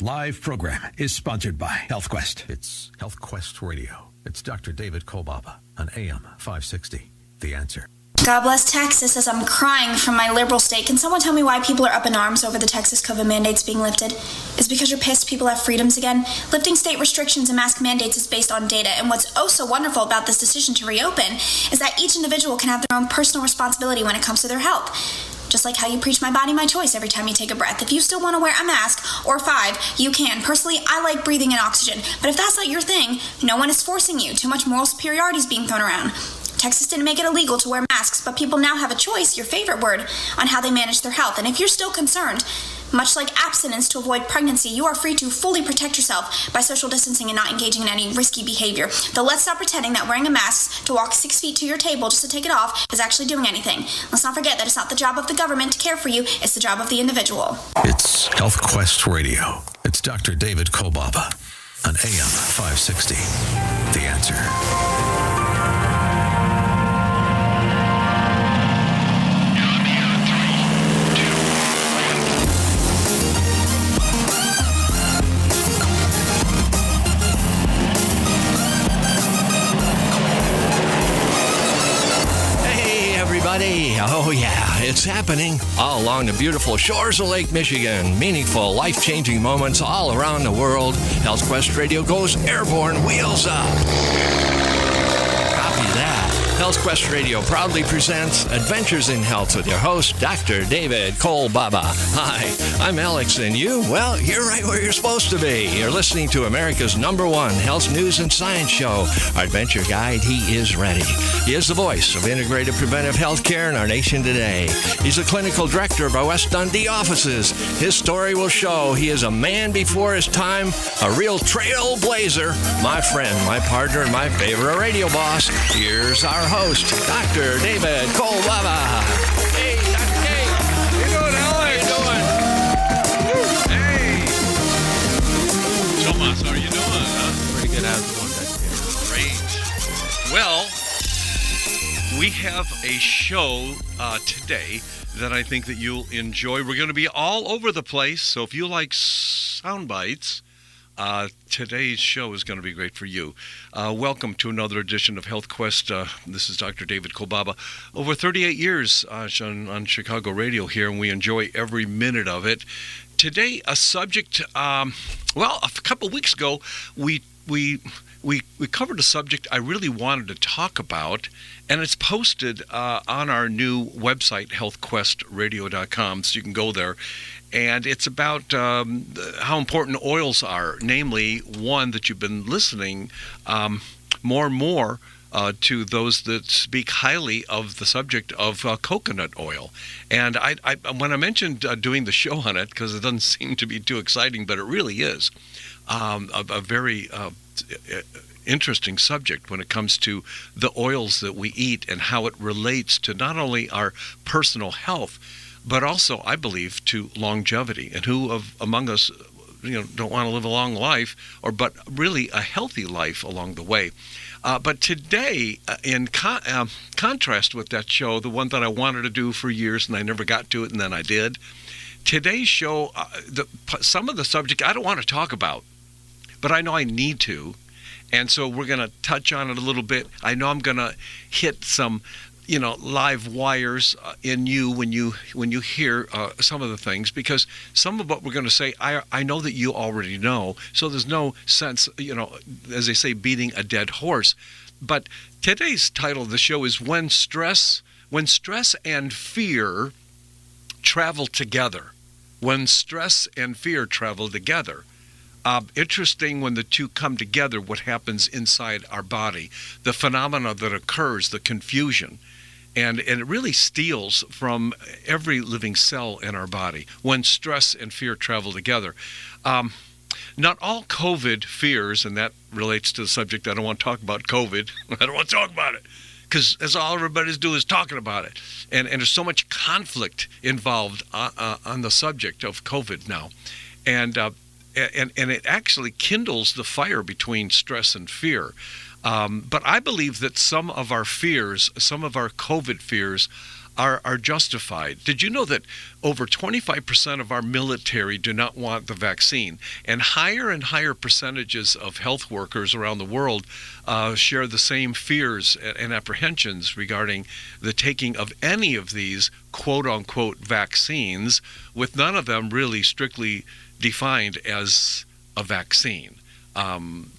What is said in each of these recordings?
Live program is sponsored by HealthQuest. It's HealthQuest Radio. It's Dr. David Kolbaba on AM 560. The Answer. God bless Texas as I'm crying from my liberal state. Can someone tell me why people are up in arms over the Texas COVID mandates being lifted? Is it because you're pissed people have freedoms again? Lifting state restrictions and mask mandates is based on data, and what's oh so wonderful about this decision to reopen is that each individual can have their own personal responsibility when it comes to their health. Just like how you preach my body, my choice every time you take a breath. If you still want to wear a mask, or 5, you can. Personally, I like breathing in oxygen. But if that's not your thing, no one is forcing you. Too much moral superiority is being thrown around. Texas didn't make it illegal to wear masks, but people now have a choice, your favorite word, on how they manage their health. And if you're still concerned, much like abstinence to avoid pregnancy, you are free to fully protect yourself by social distancing and not engaging in any risky behavior. Though let's stop pretending that wearing a mask to walk 6 feet to your table just to take it off is actually doing anything. Let's not forget that it's not the job of the government to care for you, it's the job of the individual. It's HealthQuest Radio. It's Dr. David Kolbaba on AM 560. The Answer. Oh yeah, it's happening all along the beautiful shores of Lake Michigan. Meaningful, life-changing moments all around the world. HealthQuest Radio goes airborne, wheels up. Copy that. HealthQuest Radio proudly presents Adventures in Health with your host, Dr. David Kolbaba. Hi, I'm Alex, and you? Well, you're right where you're supposed to be. You're listening to America's #1 health news and science show. Our adventure guide, he is ready. He is the voice of integrated preventive health care in our nation today. He's the clinical director of our West Dundee offices. His story will show he is a man before his time, a real trailblazer. My friend, my partner, and my favorite radio boss. Here's our host, Dr. David Kolbaba. Hey, Dr. K. How you doing, Alex? How you doing? Hey. Thomas, how are you doing, huh? Pretty good. How's it going, Dr. Great. Well, we have a show today that I think that you'll enjoy. We're going to be all over the place, so if you like sound bites, today's show is going to be great for you. Welcome to another edition of HealthQuest. This is Dr. David Kolbaba. Over 38 years on Chicago radio here, and we enjoy every minute of it. Today, a subject, a couple weeks ago, we covered a subject I really wanted to talk about, and it's posted on our new website, healthquestradio.com, so you can go there. And it's about how important oils are, namely one that you've been listening more and more to those that speak highly of the subject of coconut oil. And I when I mentioned doing the show on it, because it doesn't seem to be too exciting, but it really is a very interesting subject when it comes to the oils that we eat and how it relates to not only our personal health, but also, I believe, to longevity. And who among us, don't want to live a long life, but really a healthy life along the way. But today, in contrast with that show, the one that I wanted to do for years and I never got to it, and then I did, today's show, some of the subject I don't want to talk about, but I know I need to. And so we're going to touch on it a little bit. I know I'm going to hit some live wires in you when you hear some of the things, because some of what we're going to say, I know that you already know, so there's no sense, as they say, beating a dead horse. But today's title of the show is When Stress and Fear Travel Together. When stress and fear travel together. Interesting when the two come together, what happens inside our body, the phenomena that occurs, the confusion. And it really steals from every living cell in our body when stress and fear travel together. Not all COVID fears, and that relates to the subject, I don't want to talk about COVID. I don't want to talk about it, because that's all everybody's doing is talking about it. And there's so much conflict involved on the subject of COVID now. And it actually kindles the fire between stress and fear. But I believe that some of our fears, some of our COVID fears, are justified. Did you know that over 25% of our military do not want the vaccine? And higher percentages of health workers around the world share the same fears and apprehensions regarding the taking of any of these quote-unquote vaccines, with none of them really strictly defined as a vaccine.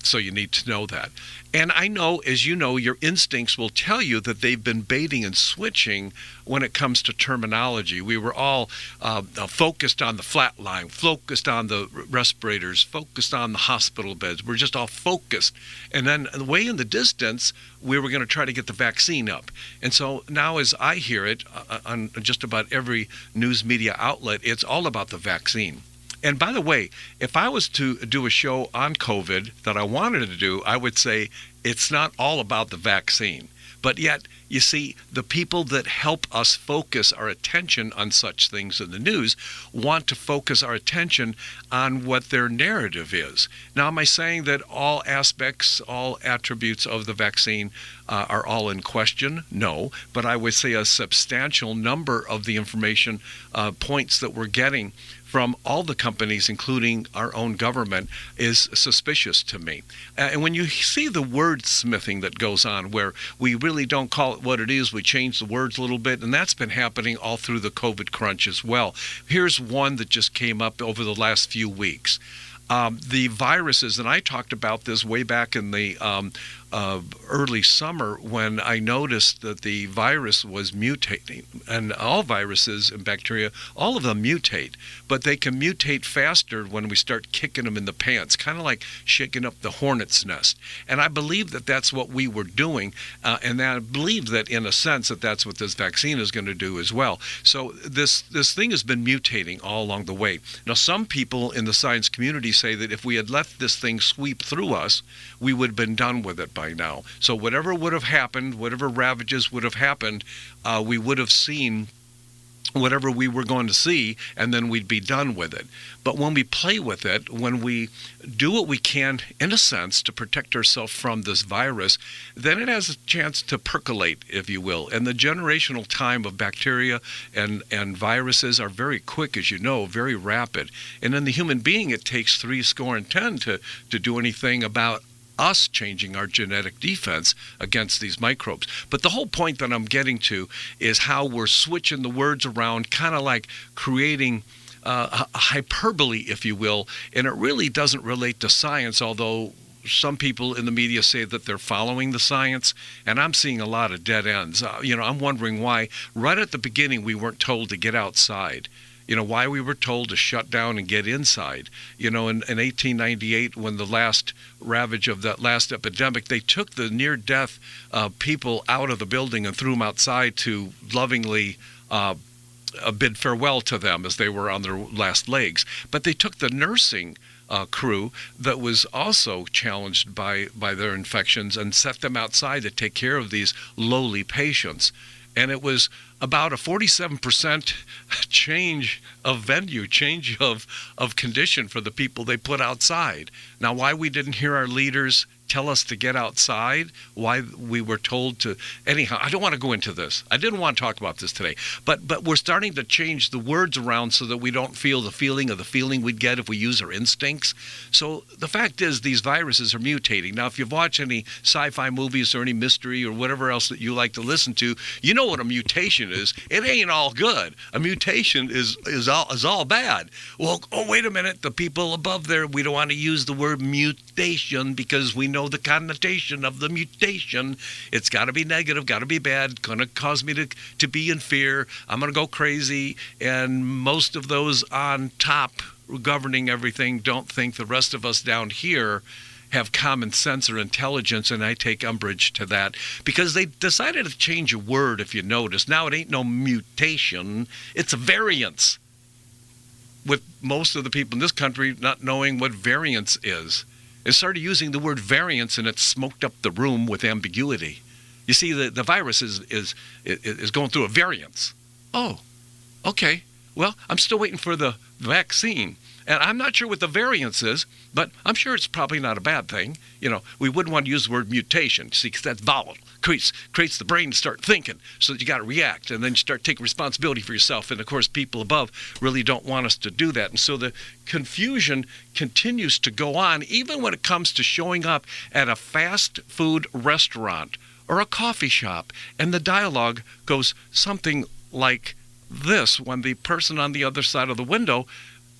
So you need to know that. And I know, as you know, your instincts will tell you that they've been baiting and switching when it comes to terminology. We were all focused on the flat line, focused on the respirators, focused on the hospital beds. We're just all focused. And then way in the distance, we were going to try to get the vaccine up. And so now as I hear it on just about every news media outlet, it's all about the vaccine. And by the way, if I was to do a show on COVID that I wanted to do, I would say it's not all about the vaccine. But yet, you see, the people that help us focus our attention on such things in the news want to focus our attention on what their narrative is. Now, am I saying that all aspects, all attributes of the vaccine are all in question? No, but I would say a substantial number of the information points that we're getting from all the companies, including our own government, is suspicious to me. And when you see the wordsmithing that goes on, where we really don't call it what it is, we change the words a little bit, and that's been happening all through the COVID crunch as well. Here's one that just came up over the last few weeks. The viruses, and I talked about this way back in the early summer when I noticed that the virus was mutating. And all viruses and bacteria, all of them mutate, but they can mutate faster when we start kicking them in the pants, kind of like shaking up the hornet's nest. And I believe that that's what we were doing, and I believe that in a sense that that's what this vaccine is going to do as well. So this thing has been mutating all along the way. Now, some people in the science community say that if we had let this thing sweep through us, we would have been done with it by now. So whatever would have happened, whatever ravages would have happened, we would have seen whatever we were going to see, and then we'd be done with it. But when we play with it, when we do what we can, in a sense, to protect ourselves from this virus, then it has a chance to percolate, if you will. And the generational time of bacteria and viruses are very quick, as you know, very rapid. And in the human being, it takes 10 to do anything about us changing our genetic defense against these microbes. But the whole point that I'm getting to is how we're switching the words around, kind of like creating a hyperbole, if you will, and it really doesn't relate to science, although some people in the media say that they're following the science, and I'm seeing a lot of dead ends. I'm wondering why right at the beginning we weren't told to get outside. Why we were told to shut down and get inside. In 1898, when the last ravage of that last epidemic, they took the near-death people out of the building and threw them outside to lovingly bid farewell to them as they were on their last legs. But they took the nursing crew that was also challenged by their infections and set them outside to take care of these lowly patients. And it was about a 47% change of venue, change of condition for the people they put outside. Now, why we didn't hear our leaders tell us to get outside, why we were told to, anyhow, I don't want to go into this. I didn't want to talk about this today, but we're starting to change the words around so that we don't feel the feeling we'd get if we use our instincts. So the fact is, these viruses are mutating. Now, if you've watched any sci-fi movies or any mystery or whatever else that you like to listen to, you know what a mutation is. It ain't all good. A mutation is all bad. Well, wait a minute, the people above there, we don't want to use the word mutation because we know the connotation of the mutation. It's got to be negative, got to be bad, going to cause me to be in fear. I'm going to go crazy. And most of those on top governing everything don't think the rest of us down here have common sense or intelligence, and I take umbrage to that because they decided to change a word, if you notice. Now it ain't no mutation, it's a variance, with most of the people in this country not knowing what variance is. It started using the word variance, and it smoked up the room with ambiguity. You see, the virus is going through a variance. Oh, okay. Well, I'm still waiting for the vaccine. And I'm not sure what the variance is, but I'm sure it's probably not a bad thing. We wouldn't want to use the word mutation, see, because that's volatile. Creates the brain to start thinking, so that you got to react, and then you start taking responsibility for yourself. And of course, people above really don't want us to do that. And so the confusion continues to go on, even when it comes to showing up at a fast food restaurant or a coffee shop. And the dialogue goes something like this when the person on the other side of the window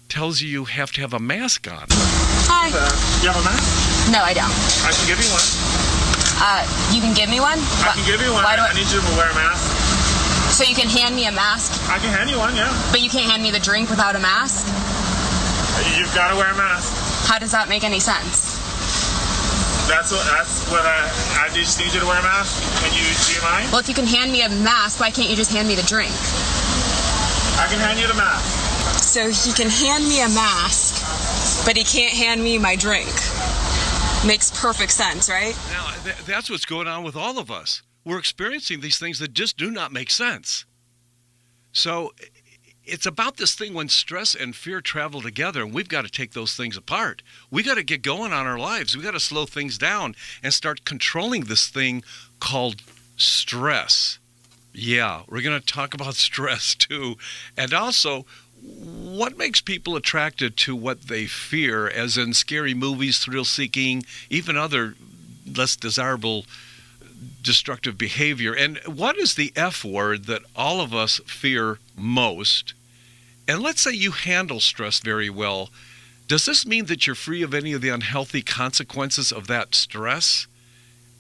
tells you have to have a mask on. Hi. You have a mask? No, I don't. I can give you one. You can give me one? I can give you one. Why do I need you to wear a mask. So you can hand me a mask, I can hand you one, yeah. but you can't hand me the drink without a mask? You've got to wear a mask. How does that make any sense? That's what I just need you to wear a mask. Do you mind? Well, if you can hand me a mask, why can't you just hand me the drink? I can hand you the mask. So he can hand me a mask, but he can't hand me my drink. Makes perfect sense, right? Now, that's what's going on with all of us. We're experiencing these things that just do not make sense. So it's about this thing when stress and fear travel together, and we've got to take those things apart. We got to get going on our lives. We got to slow things down and start controlling this thing called stress. Yeah, we're going to talk about stress too. And also, what makes people attracted to what they fear, as in scary movies, thrill-seeking, even other less desirable destructive behavior? And what is the F word that all of us fear most? And let's say you handle stress very well. Does this mean that you're free of any of the unhealthy consequences of that stress?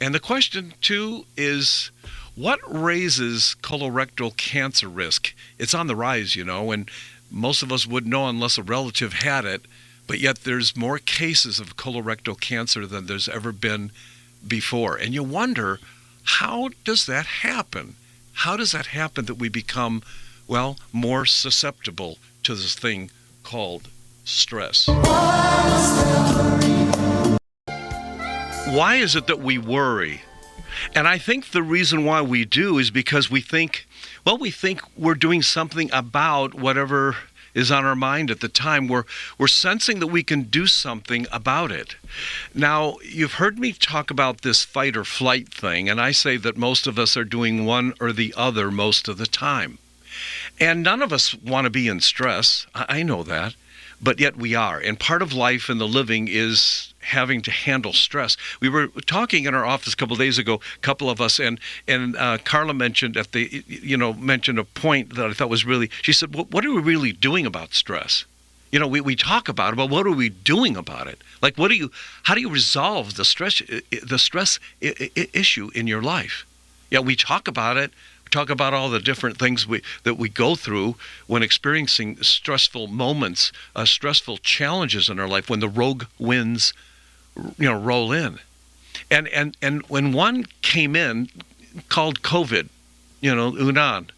And the question, too, is what raises colorectal cancer risk? It's on the rise, and most of us wouldn't know unless a relative had it, but yet there's more cases of colorectal cancer than there's ever been before. And you wonder, how does that happen? How does that happen that we become, more susceptible to this thing called stress? Why is it that we worry? And I think the reason why we do is because we think we're doing something about whatever is on our mind at the time. We're sensing that we can do something about it. Now, you've heard me talk about this fight or flight thing, and I say that most of us are doing one or the other most of the time. And none of us want to be in stress. I know that. But yet we are. And part of life and the living is having to handle stress. We were talking in our office a couple of days ago, a couple of us, and Carla mentioned mentioned a point that I thought was really, she said, what are we really doing about stress? We talk about it, but what are we doing about it? Like, how do you resolve the stress issue in your life? Yeah, we talk about it. We talk about all the different things that we go through when experiencing stressful moments, stressful challenges in our life, when the rogue winds, roll in. And when one came in called COVID, Unan,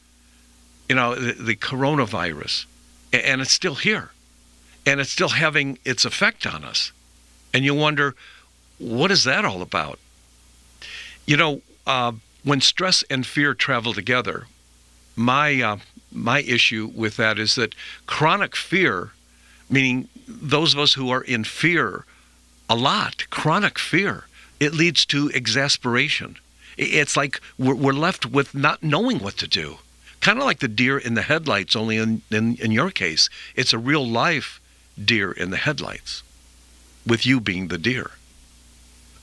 the coronavirus, and it's still here, and it's still having its effect on us. And you wonder, what is that all about? When stress and fear travel together, my issue with that is that chronic fear, meaning those of us who are in fear a lot, chronic fear, it leads to exasperation. It's like we're left with not knowing what to do. Kind of like the deer in the headlights, only in your case, it's a real life deer in the headlights, with you being the deer,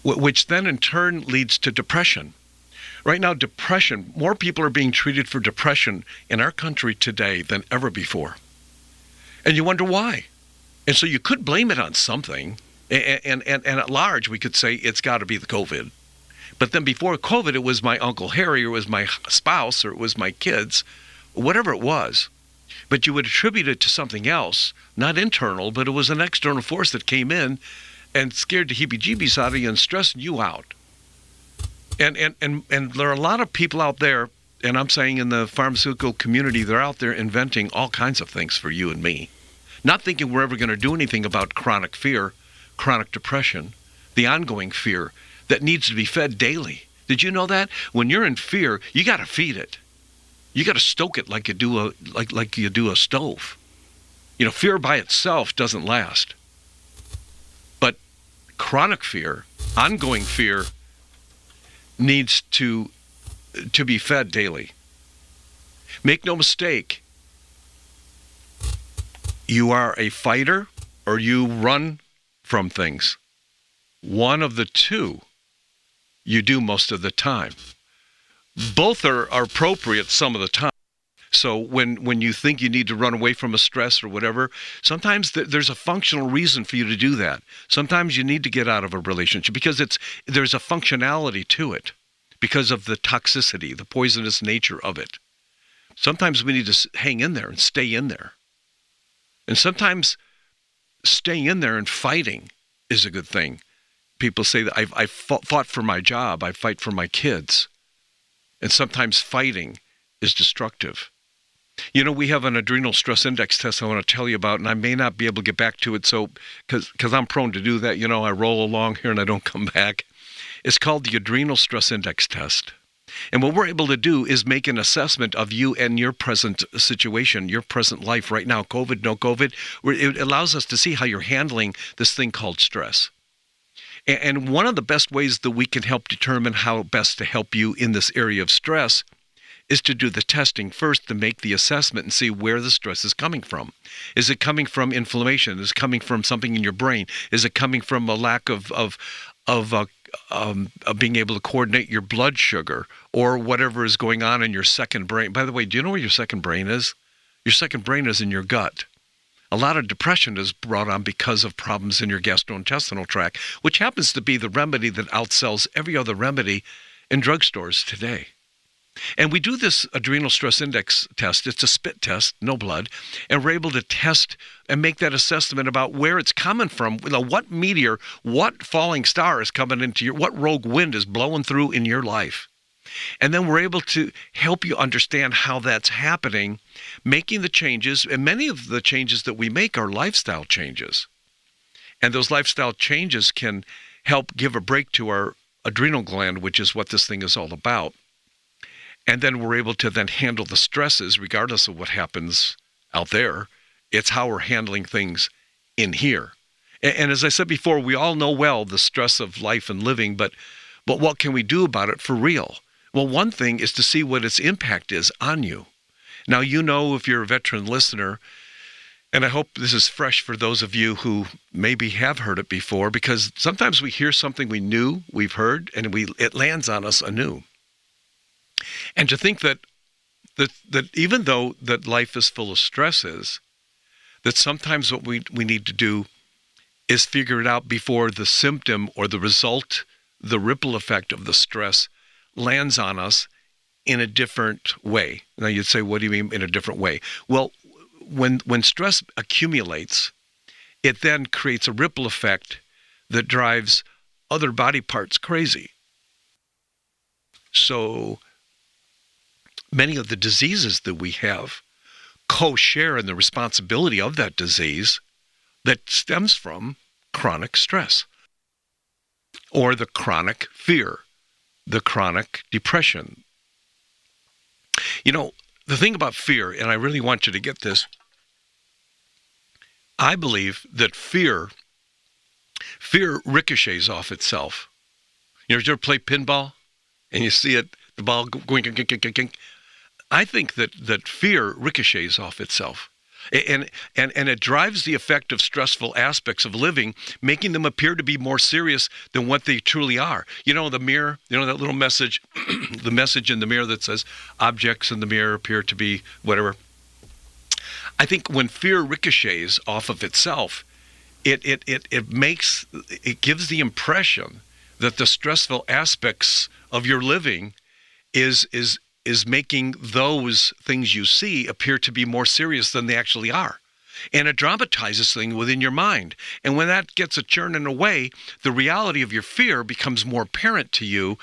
which then in turn leads to depression. Right now, depression, more people are being treated for depression in our country today than ever before. And you wonder why. And so you could blame it on something. And at large, we could say it's got to be the COVID. But then before COVID, it was my Uncle Harry, or it was my spouse, or it was my kids, whatever it was. But you would attribute it to something else, not internal, but it was an external force that came in and scared the heebie-jeebies out of you and stressed you out. And there are a lot of people out there, and I'm saying in the pharmaceutical community, they're out there inventing all kinds of things for you and me, not thinking we're ever going to do anything about chronic fear, chronic depression, the ongoing fear that needs to be fed daily. Did you know that? When you're in fear, you got to feed it. You got to stoke it like you do a stove. Fear by itself doesn't last. But chronic fear, ongoing fear, needs to be fed daily. Make no mistake, you are a fighter or you run from things. One of the two you do most of the time. Both are appropriate some of the time. So when you think you need to run away from a stress or whatever, sometimes there's a functional reason for you to do that. Sometimes you need to get out of a relationship because there's a functionality to it because of the toxicity, the poisonous nature of it. Sometimes we need to hang in there and stay in there. And sometimes staying in there and fighting is a good thing. People say that I fought for my job, I fight for my kids. And sometimes fighting is destructive. We have an adrenal stress index test I want to tell you about, and I may not be able to get back to it, so because I'm prone to do that. I roll along here and I don't come back. It's called the adrenal stress index test. And what we're able to do is make an assessment of you and your present situation, your present life right now, COVID, no COVID. It allows us to see how you're handling this thing called stress. And one of the best ways that we can help determine how best to help you in this area of stress is to do the testing first to make the assessment and see where the stress is coming from. Is it coming from inflammation? Is it coming from something in your brain? Is it coming from a lack of being able to coordinate your blood sugar or whatever is going on in your second brain? By the way, do you know where your second brain is? Your second brain is in your gut. A lot of depression is brought on because of problems in your gastrointestinal tract, which happens to be the remedy that outsells every other remedy in drugstores today. And we do this adrenal stress index test. It's a spit test, no blood, and we're able to test and make that assessment about where it's coming from. What meteor, what falling star is coming into what rogue wind is blowing through in your life. And then we're able to help you understand how that's happening, making the changes. And many of the changes that we make are lifestyle changes. And those lifestyle changes can help give a break to our adrenal gland, which is what this thing is all about. And then we're able to then handle the stresses regardless of what happens out there. It's how we're handling things in here. And as I said before, we all know well the stress of life and living, but what can we do about it for real? Well, one thing is to see what its impact is on you. Now, if you're a veteran listener, and I hope this is fresh for those of you who maybe have heard it before, because sometimes we hear something we've heard, and it lands on us anew. And to think that even though that life is full of stresses, that sometimes what we need to do is figure it out before the symptom or the result, the ripple effect of the stress lands on us in a different way. Now you'd say, what do you mean in a different way? Well, when stress accumulates, it then creates a ripple effect that drives other body parts crazy. So many of the diseases that we have co-share in the responsibility of that disease that stems from chronic stress or the chronic fear, the chronic depression. The thing about fear, and I really want you to get this, I believe that fear ricochets off itself. You ever play pinball and you see it, the ball going, I think that fear ricochets off itself. And it drives the effect of stressful aspects of living, making them appear to be more serious than what they truly are. The mirror, that little message, the message in the mirror that says objects in the mirror appear to be whatever. I think when fear ricochets off of itself, it gives the impression that the stressful aspects of your living is making those things you see appear to be more serious than they actually are. And it dramatizes things within your mind. And when that gets a churning away, the reality of your fear becomes more apparent to you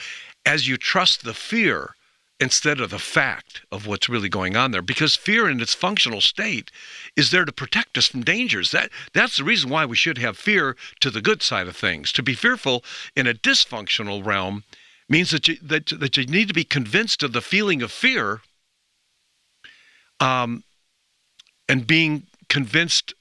as you trust the fear instead of the fact of what's really going on there. Because fear in its functional state is there to protect us from dangers. That's the reason why we should have fear to the good side of things. To be fearful in a dysfunctional realm means that you need to be convinced of the feeling of fear and being convinced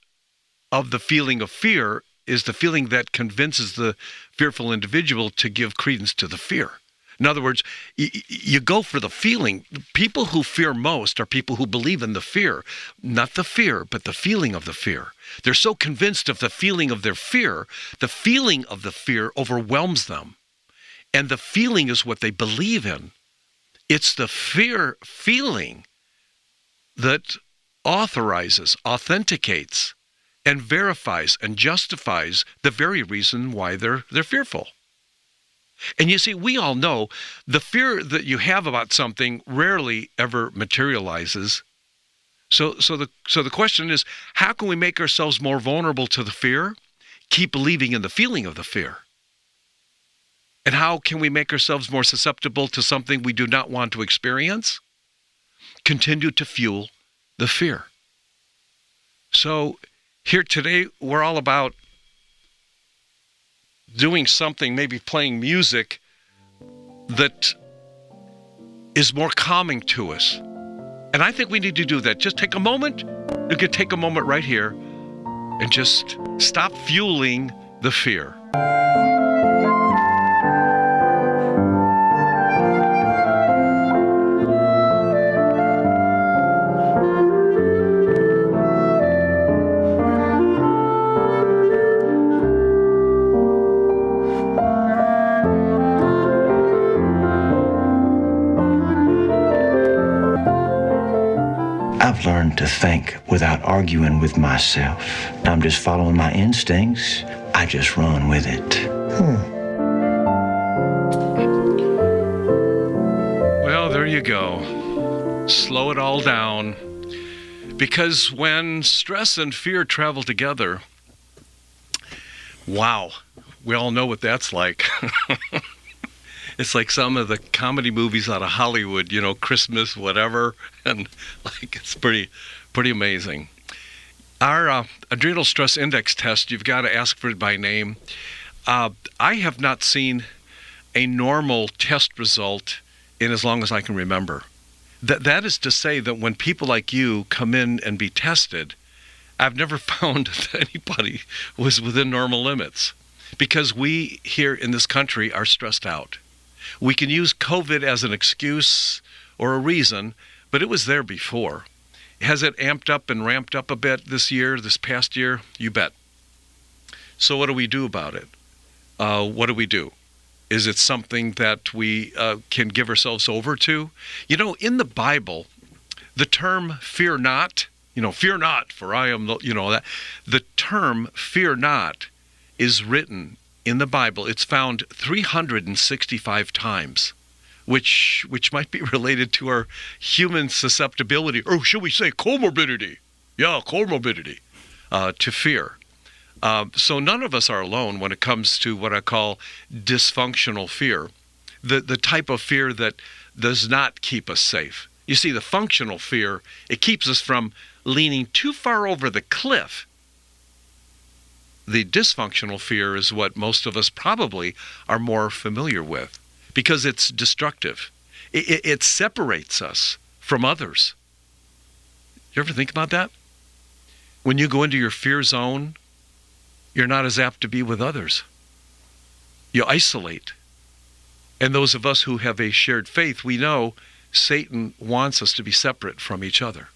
of the feeling of fear is the feeling that convinces the fearful individual to give credence to the fear. In other words, you go for the feeling. People who fear most are people who believe in the fear, not the fear, but the feeling of the fear. They're so convinced of the feeling of their fear, the feeling of the fear overwhelms them. And the feeling is what they believe in. It's the fear feeling that authorizes, authenticates, and verifies and justifies the very reason why they're fearful. And you see, we all know the fear that you have about something rarely ever materializes. So the question is, how can we make ourselves more vulnerable to the fear? Keep believing in the feeling of the fear. And how can we make ourselves more susceptible to something we do not want to experience? Continue to fuel the fear. So here today, we're all about doing something, maybe playing music that is more calming to us. And I think we need to do that. Just take a moment. You could take a moment right here and just stop fueling the fear. I've learned to think without arguing with myself. I'm just following my instincts. I just run with it. Well, there you go. Slow it all down. Because when stress and fear travel together, wow, we all know what that's like. It's like some of the comedy movies out of Hollywood, you know, Christmas, whatever, and like it's pretty amazing. Our adrenal stress index test, you've got to ask for it by name. I have not seen a normal test result in as long as I can remember. That is to say that when people like you come in and be tested, I've never found that anybody was within normal limits, because we here in this country are stressed out. We can use COVID as an excuse or a reason, but it was there before. Has it amped up and ramped up a bit this past year? You bet. So what do we do about it? What do we do? Is it something that we can give ourselves over to? You know, in the Bible, the term fear not, fear not, for I am, that the term fear not is written in the Bible. It's found 365 times, which might be related to our human susceptibility, or should we say comorbidity? Yeah, comorbidity to fear. So none of us are alone when it comes to what I call dysfunctional fear, the type of fear that does not keep us safe. You see, the functional fear, it keeps us from leaning too far over the cliff. The dysfunctional fear is what most of us probably are more familiar with, because it's destructive. It separates us from others. You ever think about that? When you go into your fear zone, you're not as apt to be with others. You isolate. And those of us who have a shared faith, we know Satan wants us to be separate from each other.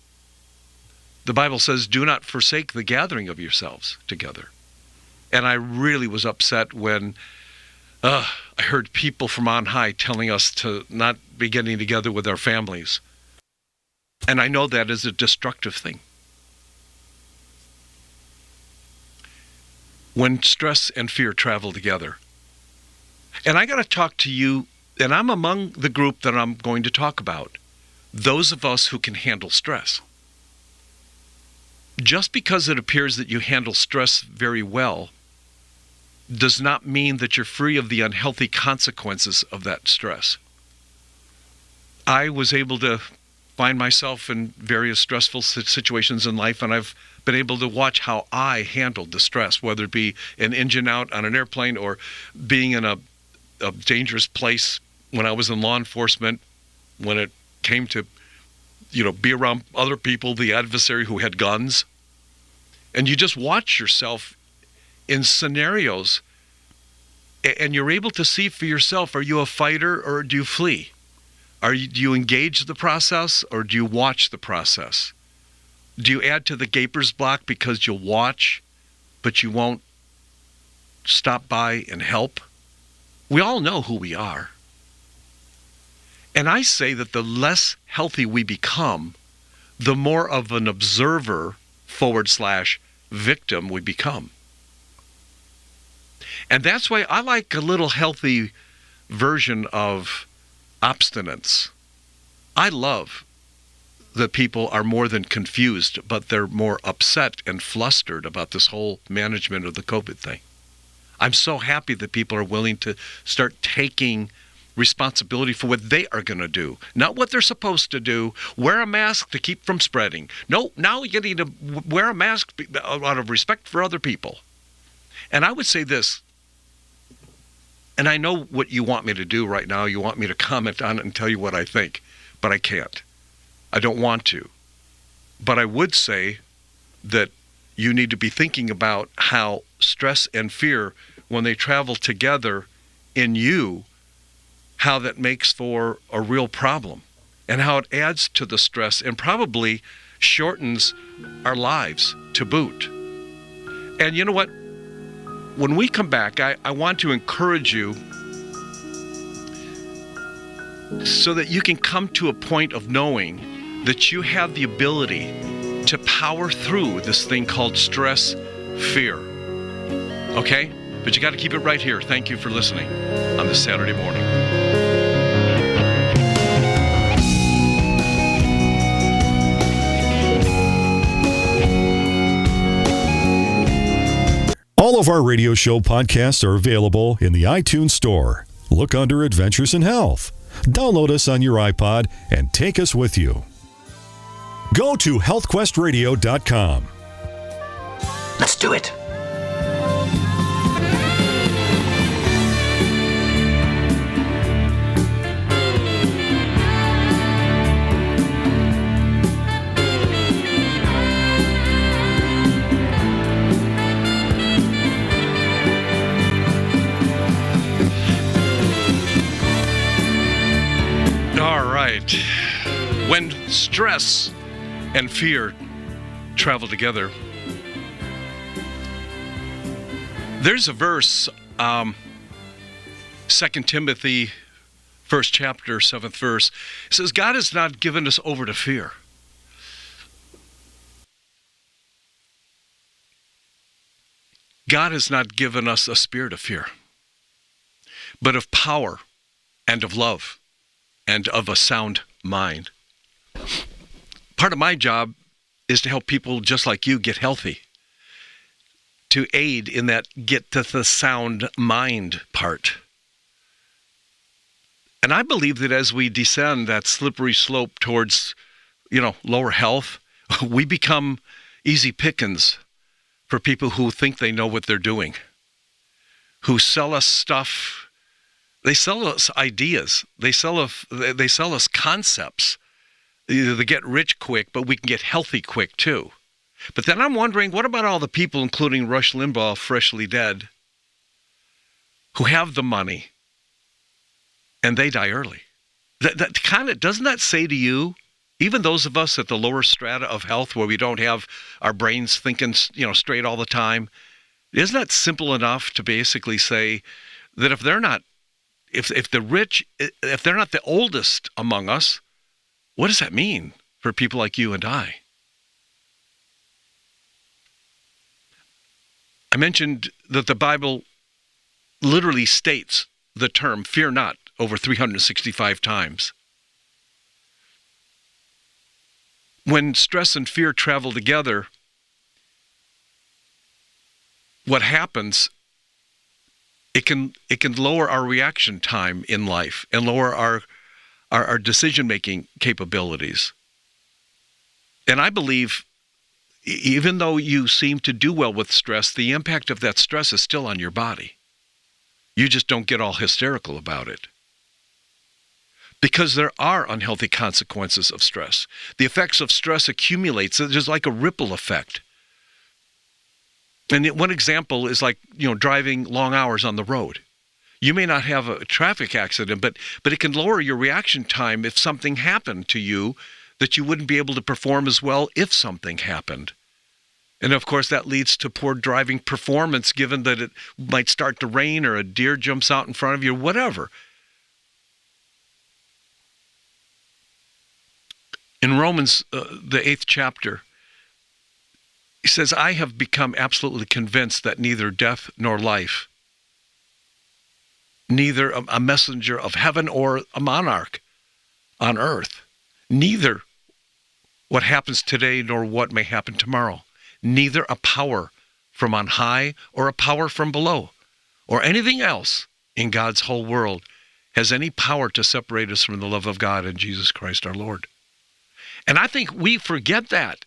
The Bible says, do not forsake the gathering of yourselves together. And I really was upset when I heard people from on high telling us to not be getting together with our families. And I know that is a destructive thing. When stress and fear travel together. And I got to talk to you, and I'm among the group that I'm going to talk about, those of us who can handle stress. Just because it appears that you handle stress very well does not mean that you're free of the unhealthy consequences of that stress. I was able to find myself in various stressful situations in life, and I've been able to watch how I handled the stress, whether it be an engine out on an airplane or being in a dangerous place when I was in law enforcement, when it came to, be around other people, the adversary who had guns. And you just watch yourself in scenarios, and you're able to see for yourself, are you a fighter or do you flee? Do you engage the process or do you watch the process? Do you add to the gaper's block because you'll watch, but you won't stop by and help? We all know who we are. And I say that the less healthy we become, the more of an observer / victim we become. And that's why I like a little healthy version of abstinence. I love that people are more than confused, but they're more upset and flustered about this whole management of the COVID thing. I'm so happy that people are willing to start taking responsibility for what they are going to do, not what they're supposed to do. Wear a mask to keep from spreading. No, now you need to wear a mask out of respect for other people. And I would say this, and I know what you want me to do right now. You want me to comment on it and tell you what I think, but I can't. I don't want to. But I would say that you need to be thinking about how stress and fear, when they travel together in you, how that makes for a real problem and how it adds to the stress and probably shortens our lives to boot. And you know what? When we come back, I want to encourage you so that you can come to a point of knowing that you have the ability to power through this thing called stress, fear. Okay? But you got to keep it right here. Thank you for listening on this Saturday morning. All of our radio show podcasts are available in the iTunes Store. Look under Adventures in Health. Download us on your iPod and take us with you. Go to healthquestradio.com. Let's do it. When stress and fear travel together, there's a verse, 2 Timothy, 1st chapter, 7th verse. It says, God has not given us over to fear. God has not given us a spirit of fear, but of power and of love and of a sound mind. Part of my job is to help people just like you get healthy, to aid in that get to the sound mind part. And I believe that as we descend that slippery slope towards, lower health, we become easy pickings for people who think they know what they're doing, who sell us stuff. They sell us ideas. They sell us concepts. Either they get rich quick, but we can get healthy quick too. But then I'm wondering, what about all the people, including Rush Limbaugh, freshly dead, who have the money and they die early? That kind of, doesn't that say to you, even those of us at the lower strata of health where we don't have our brains thinking, straight all the time, isn't that simple enough to basically say that if they're not, if the rich, if they're not the oldest among us, what does that mean for people like you and I? I mentioned that the Bible literally states the term fear not over 365 times. When stress and fear travel together, what happens, it can lower our reaction time in life and lower our decision-making capabilities. And I believe, even though you seem to do well with stress, the impact of that stress is still on your body. You just don't get all hysterical about it. Because there are unhealthy consequences of stress. The effects of stress accumulate, so there's like a ripple effect. And one example is like, driving long hours on the road. You may not have a traffic accident, but it can lower your reaction time if something happened to you that you wouldn't be able to perform as well if something happened. And of course, that leads to poor driving performance, given that it might start to rain or a deer jumps out in front of you, whatever. In Romans, the 8th chapter, he says, I have become absolutely convinced that neither death nor life, neither a messenger of heaven or a monarch on earth, neither what happens today nor what may happen tomorrow, neither a power from on high or a power from below, or anything else in God's whole world has any power to separate us from the love of God in Jesus Christ our Lord. And I think we forget that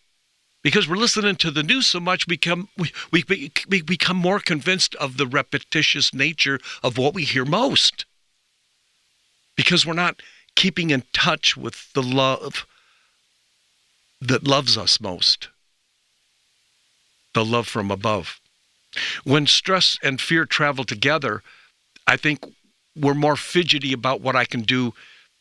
because we're listening to the news so much, we become more convinced of the repetitious nature of what we hear most, because we're not keeping in touch with the love that loves us most, the love from above. When stress and fear travel together, I think we're more fidgety about what I can do.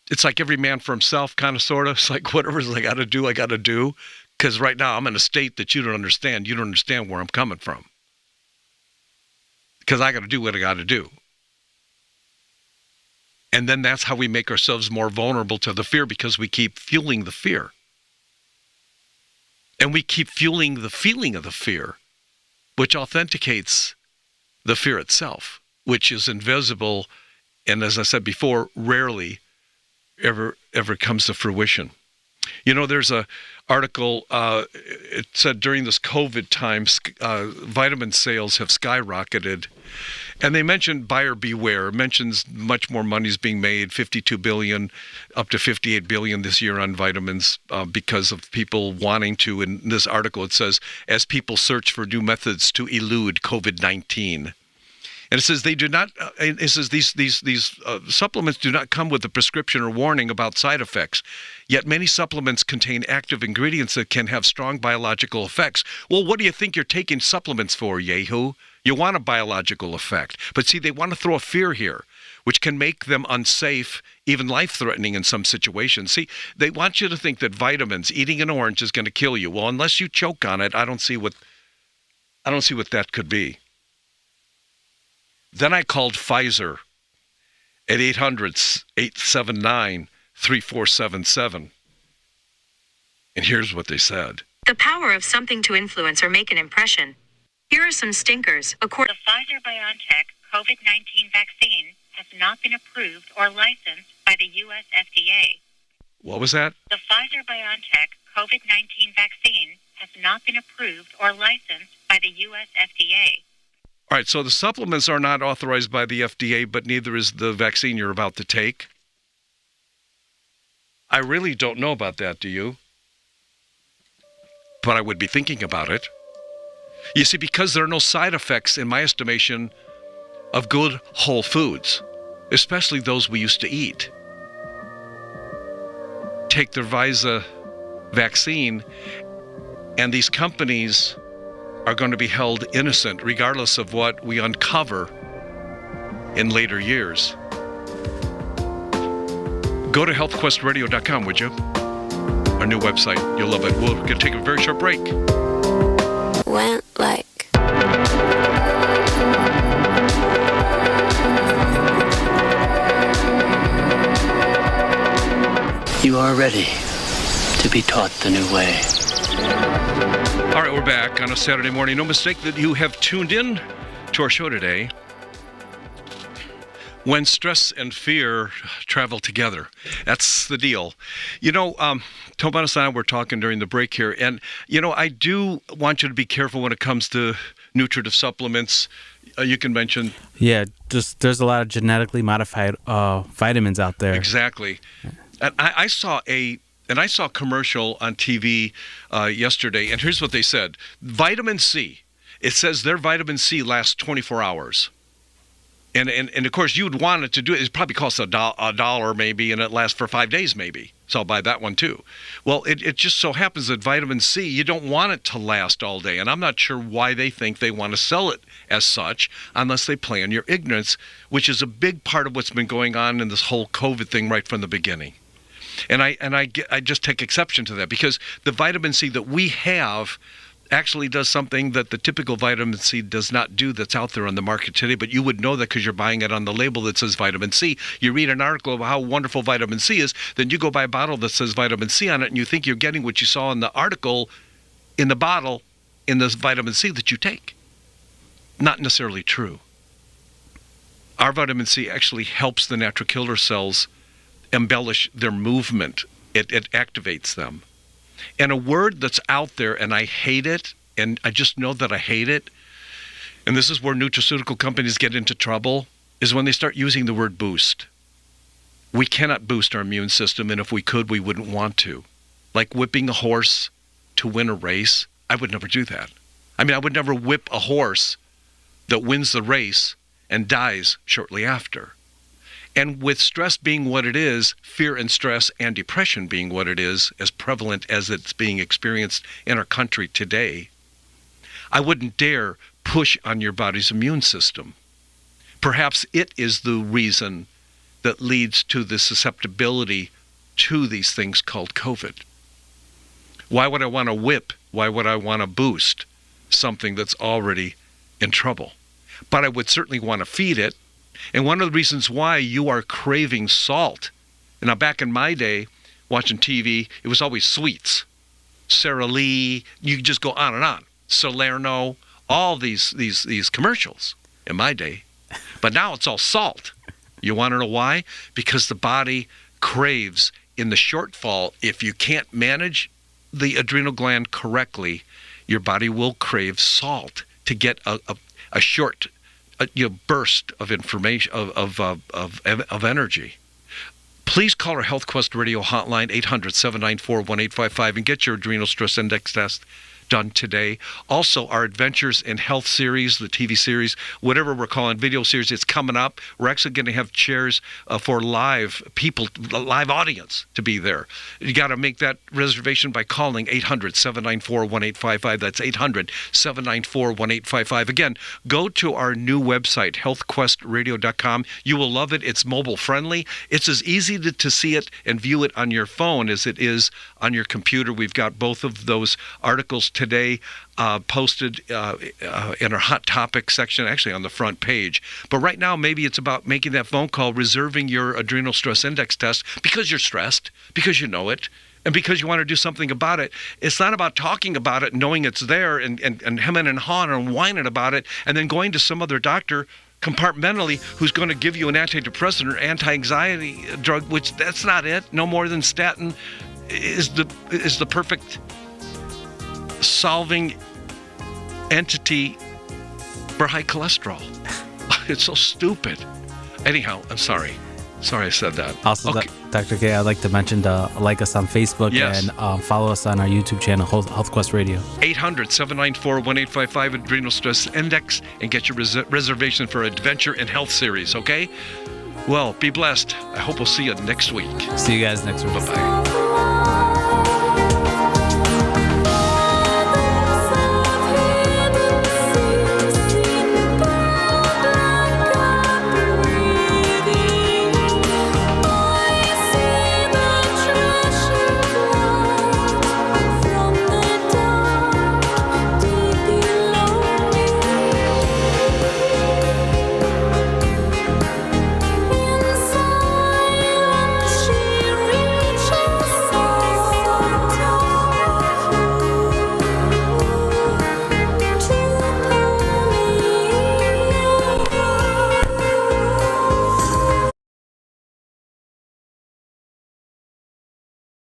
It's like every man for himself, kind of, sort of. It's like whatever I got to do. Because right now I'm in a state that you don't understand. You don't understand where I'm coming from. Because I got to do what I got to do. And then that's how we make ourselves more vulnerable to the fear, because we keep fueling the fear. And we keep fueling the feeling of the fear, which authenticates the fear itself, which is invisible and, as I said before, rarely ever comes to fruition. There's a article, it said during this COVID time, vitamin sales have skyrocketed. And they mentioned buyer beware. It mentions much more money is being made, $52 billion, up to $58 billion this year on vitamins because of people wanting to. In this article, it says, as people search for new methods to elude COVID-19. And it says they do not. It says these supplements do not come with a prescription or warning about side effects. Yet many supplements contain active ingredients that can have strong biological effects. Well, what do you think you're taking supplements for, Yahoo? You want a biological effect, but see, they want to throw a fear here, which can make them unsafe, even life-threatening in some situations. See, they want you to think that vitamins, eating an orange, is going to kill you. Well, unless you choke on it, I don't see what that could be. Then I called Pfizer at 800-879-3477. And here's what they said. The power of something to influence or make an impression. Here are some stinkers. The Pfizer-BioNTech COVID-19 vaccine has not been approved or licensed by the U.S. FDA. What was that? The Pfizer-BioNTech COVID-19 vaccine has not been approved or licensed by the U.S. FDA. All right, so the supplements are not authorized by the FDA, but neither is the vaccine you're about to take. I really don't know about that, do you? But I would be thinking about it. You see, because there are no side effects, in my estimation, of good whole foods, especially those we used to eat. Take the Pfizer vaccine, and these companies are going to be held innocent regardless of what we uncover in later years. Go to healthquestradio.com, would you? Our new website. You'll love it. We're going to take a very short break. Went like. You are ready to be taught the new way. All right, we're back on a Saturday morning. No mistake that you have tuned in to our show today. When stress and fear travel together, that's the deal. Tobias and I were talking during the break here, and, I do want you to be careful when it comes to nutritive supplements. You can mention... Yeah, just there's a lot of genetically modified vitamins out there. Exactly. And I saw a commercial on TV yesterday, and here's what they said. Vitamin C. It says their vitamin C lasts 24 hours. And of course, you would want it to do it. It probably costs $1 maybe, and it lasts for 5 days maybe. So I'll buy that one too. Well, it just so happens that vitamin C, you don't want it to last all day. And I'm not sure why they think they want to sell it as such unless they play on your ignorance, which is a big part of what's been going on in this whole COVID thing right from the beginning. And I just take exception to that because the vitamin C that we have actually does something that the typical vitamin C does not do that's out there on the market today, but you would know that because you're buying it on the label that says vitamin C. You read an article about how wonderful vitamin C is, then you go buy a bottle that says vitamin C on it, and you think you're getting what you saw in the article in the bottle in the vitamin C that you take. Not necessarily true. Our vitamin C actually helps the natural killer cells embellish their movement. It activates them. And a word that's out there, and I hate it, and I just know that I hate it, and this is where nutraceutical companies get into trouble, is when they start using the word boost. We cannot boost our immune system, and if we could, we wouldn't want to. Like whipping a horse to win a race, I would never do that. I mean, I would never whip a horse that wins the race and dies shortly after. And with stress being what it is, fear and stress and depression being what it is, as prevalent as it's being experienced in our country today, I wouldn't dare push on your body's immune system. Perhaps it is the reason that leads to the susceptibility to these things called COVID. Why would I want to whip? Why would I want to boost something that's already in trouble? But I would certainly want to feed it. And one of the reasons why you are craving salt, and now back in my day, watching TV, it was always sweets. Sara Lee, you just go on and on. Salerno, all these commercials in my day. But now it's all salt. You want to know why? Because the body craves in the shortfall. If you can't manage the adrenal gland correctly, your body will crave salt to get a short burst of information, of energy. Please call our HealthQuest Radio hotline, 800-794-1855, and get your adrenal stress index test done today. Also, our Adventures in Health series, the TV series, whatever we're calling video series, it's coming up. We're actually going to have chairs for live people, live audience to be there. You got to make that reservation by calling 800-794-1855. That's 800-794-1855. Again, go to our new website, healthquestradio.com. You will love it. It's mobile friendly. It's as easy to see it and view it on your phone as it is on your computer. We've got both of those articles today posted in our Hot Topics section, actually on the front page. But right now, maybe it's about making that phone call, reserving your adrenal stress index test because you're stressed, because you know it, and because you want to do something about it. It's not about talking about it, knowing it's there, and hemming and hawing and whining about it, and then going to some other doctor compartmentally who's going to give you an antidepressant or anti-anxiety drug, which that's not it. No more than statin is the perfect solving entity for high cholesterol. It's so stupid. Anyhow, I'm sorry. Sorry I said that. Also, okay. Dr. K, I'd like to mention to like us on Facebook and follow us on our YouTube channel, HealthQuest Radio. 800-794-1855 Adrenal Stress Index, and get your reservation for Adventure in Health series, okay? Well, be blessed. I hope we'll see you next week. See you guys next week. Bye-bye.